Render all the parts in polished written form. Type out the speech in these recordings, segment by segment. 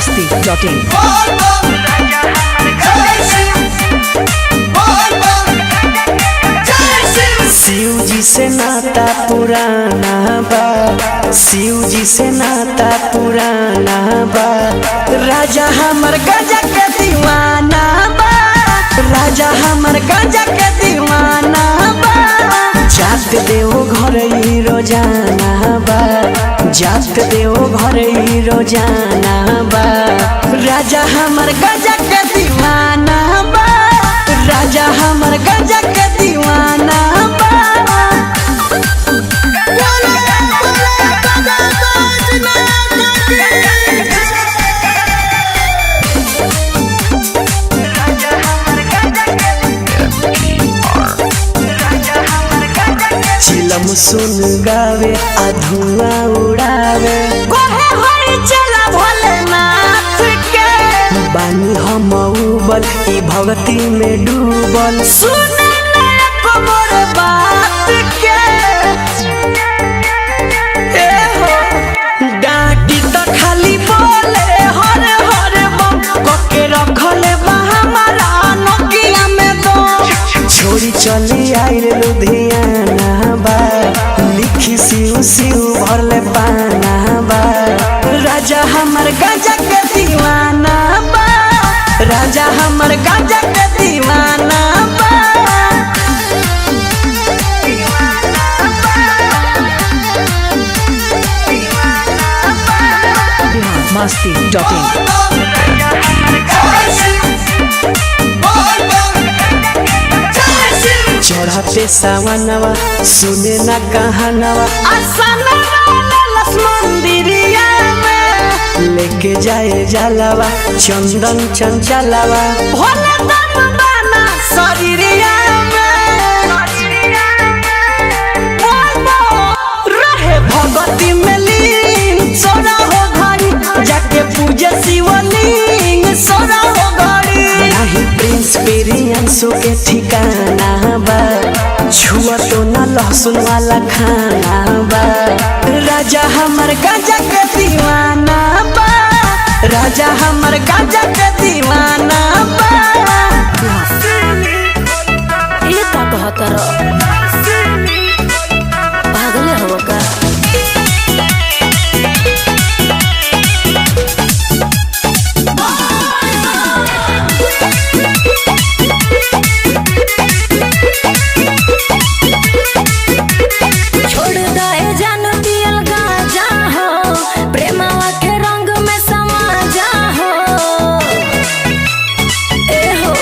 masti.in। Shiv जी से नाता पुराना बा, शिव जी से नाता पुराना बा। राजा हमर गंजा के दीवाना बा, राजा हमर गंजा के दीवाना बा। जात देव घर ही रोजाना बा, जात देव घर ही रोजाना बा। राजा हमर गंजा के दीवाना बा, राजा हमर गंजा के दीवाना बा। चिलम सुन गावे आ धुआं उड़ावे, कोहे होई चला भोलेनाथ के। बानी हम उबल ई भक्ति में डूबल, सुने ना एको मोर बात के। ए हो डांटी तो खाली बोले हर हर बम, कोके रखले बा हमारा नोकिया में दो। छोड़ी चली आइल लुधियाना बा, लिखी सिउ सिउ भरले पाना बा। राजा हमर गंजा के दीवाना बा, राजा हमर गंजा के दीवाना बा। masti.in। चढ़ते सावनवा सुने ना कहानवा, मंदिरिया में लेके जाए जलवा चंदन चंचलवा। भोले दम बाना शरीरिया में रहे भगती में लीन, सोना हो घड़ी जाके पूजे शिवलिंग, सोना हो घड़ी। नहीं प्रिंस पेरियंसो के ठिकाना बा, छुआ तो ना लहसुन वाला खाना बा। राजा हमर गंजा के दीवाना बा, राजा हमर गंजा के दीवाना बा। ये का कहतर पागले हो का। छोड़ दे जान पियल गाजा हो, प्रेमवा के रंग में समा जा हो। ए हो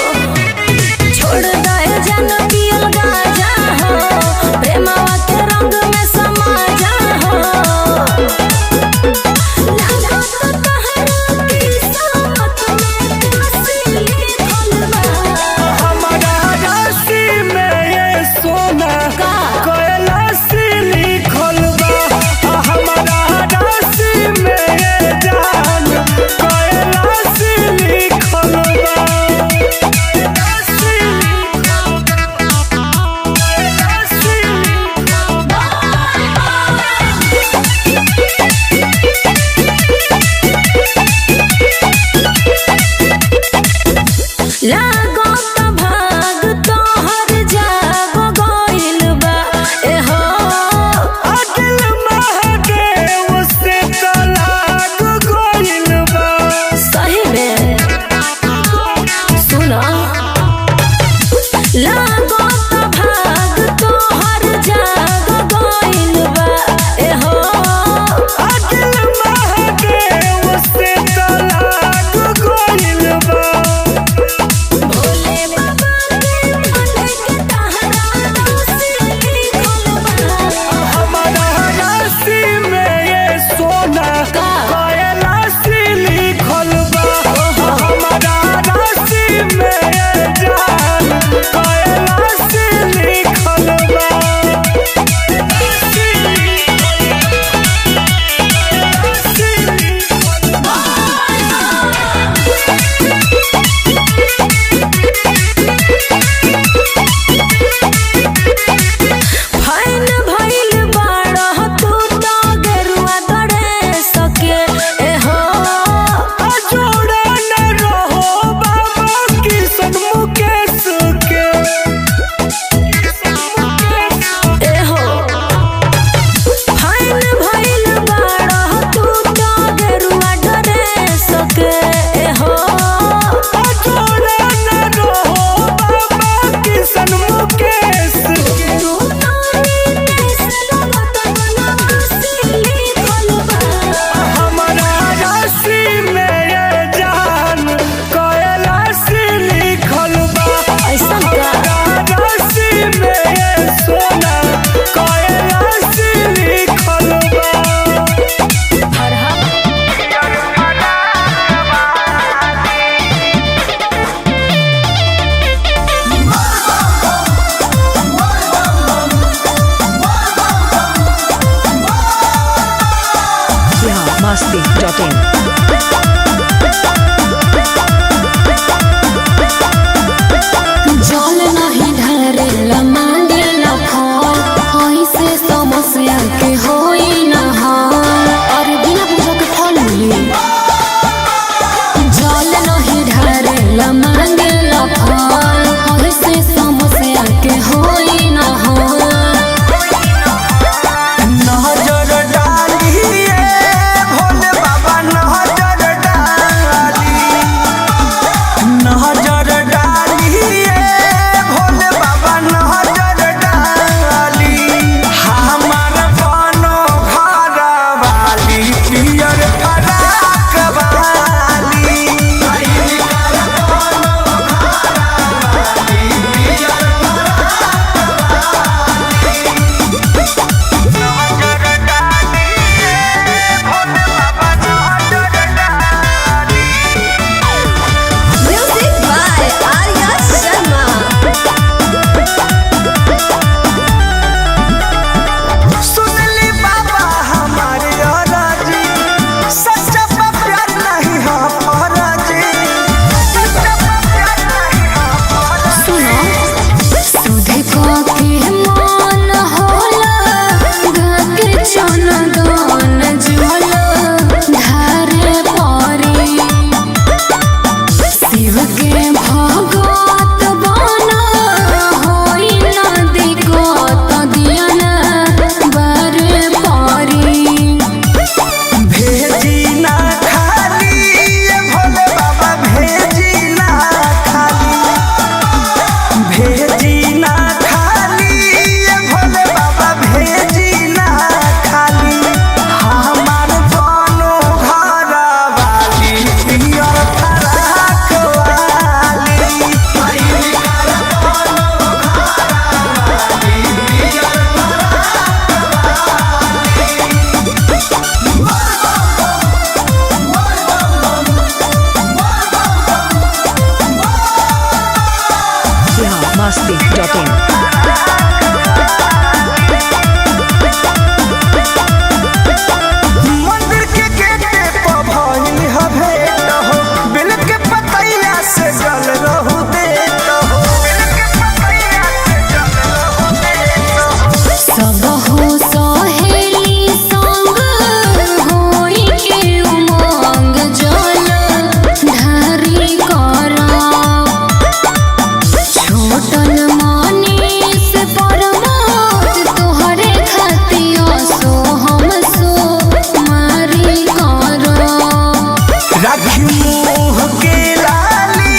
राखी मुँह के लाली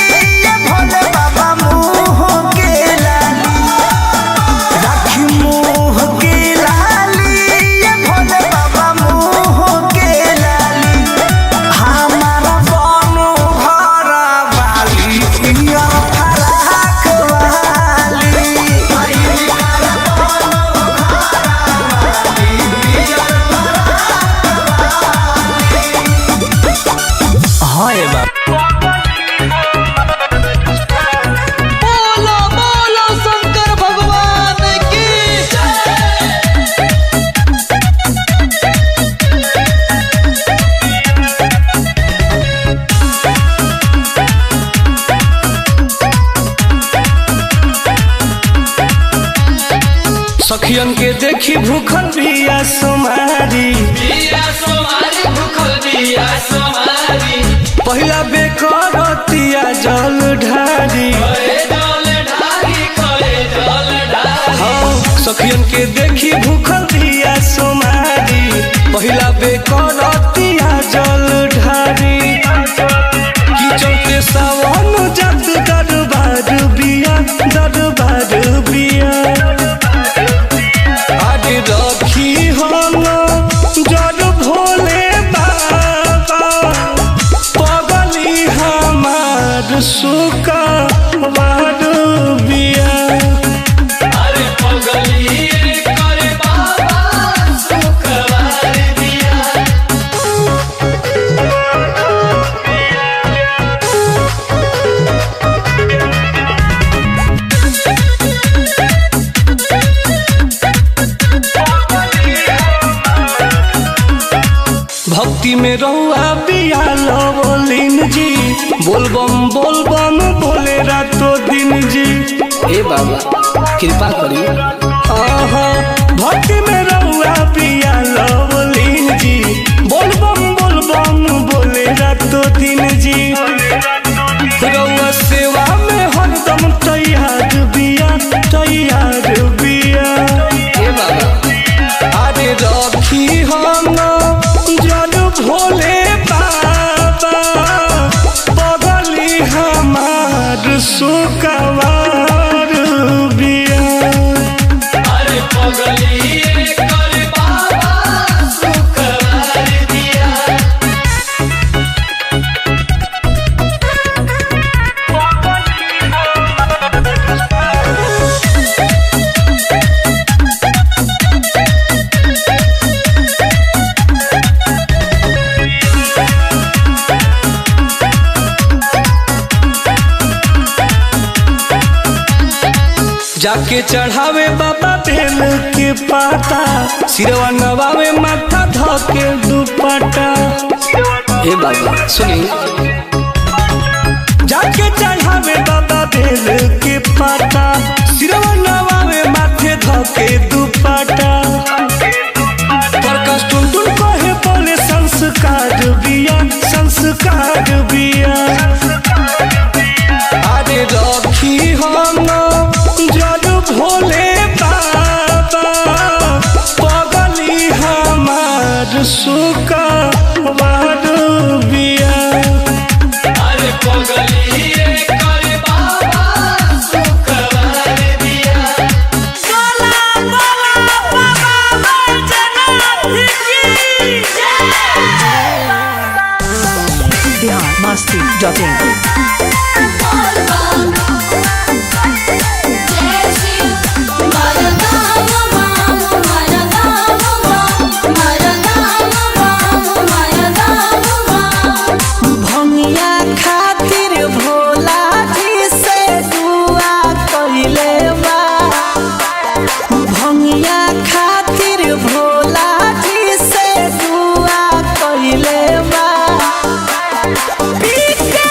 ये भोले बाबा मुँह के लाली राखी मुँह के लाली ये भोले बाबा मुँह के लाली हमारा बनो भरा वाली पिया फराक वाली हाँ ये बात बोलो बोलो शंकर भगवान की सखियन के देखी भूखल बिया सोमारी पहिला बेकरतिया जल ढारी सखियन के देखी भूखल बिया सोमारी पहिला बेकरतिया जल ढारी की चलते सावन जग दरबार बिया आगे रखी हम जड़ भोले बाबा पगली हमार सुका वार बिया भक्ति में रहुआ बिया लवलीन जी बोलबम बोले रातों दिन जी ए बाबा कृपा करी भक्ति में रहुआ बिया लवलीन जी बोलबम बोले रातों दिन जी रहुआ सेवा में हरदम तैयार बिया ए बाबा अरे रखी हम भोले बाबा पगली हमार सुकवार बिया अरे पगली कर बाबा सुकवार बिया जाके चढ़ावे बाबा बेल के पाता सिरवा नवावे माथा धके दुपट्टा ए बाबा सुनी जाके चढ़ावे बाबा बेल के पाता सिरवा नवावे माथे धके दुपट्टा प्रकाश टुनटुन कहे बोले संस्कार बिया अरे रखी हम भोले बाबा पगली हमार सुका वार बिया अरे पगली कर बाबा सुका वार बिया biharmasti.in भंगिया खातिर भोला जी से दुआ कइले बा भंगिया खातिर भोला जी से दुआ कइले बा पीके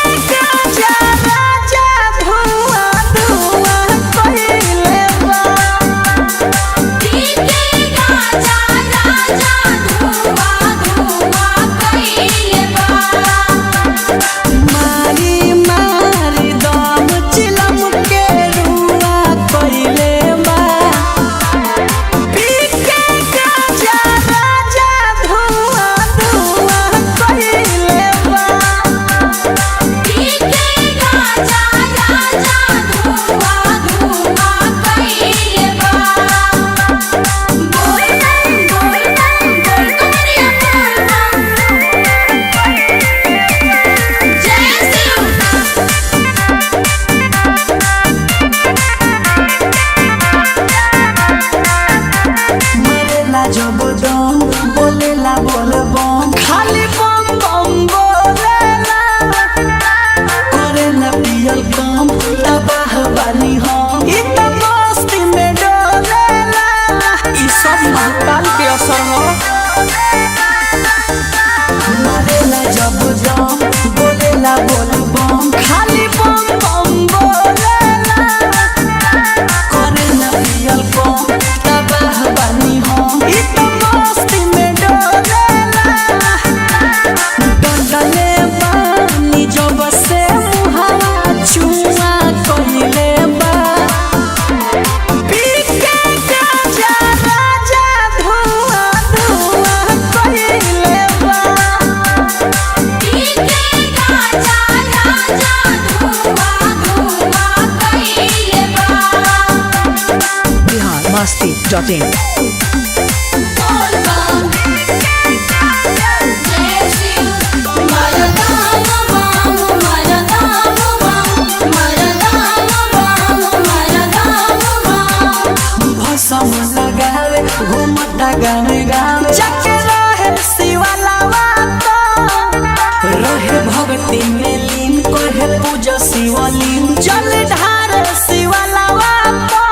biharmasti.in. भसम लगावे घूमता गावे गावे चके रहे शिवालावा तो रहे भक्ति में लीन कहे पूजा शिवलिंग जल ढार शिवालावा तो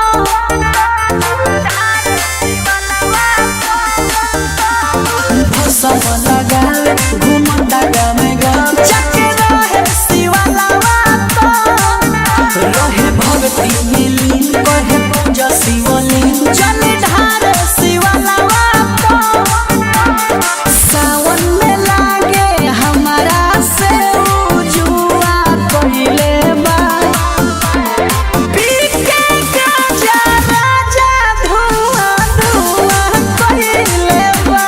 भसम लगावे घूमता गावे गावे चके रहे शिवालावा तो रहे भक्ति में लीन कहे पूजा शिवलिंग जल ढार शिवालावा तो सावन में लागे हमारा से जुआ कइले बा पीके गाजा राजा धुआं धुआं कइले बा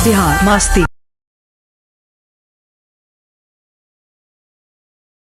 biharmasti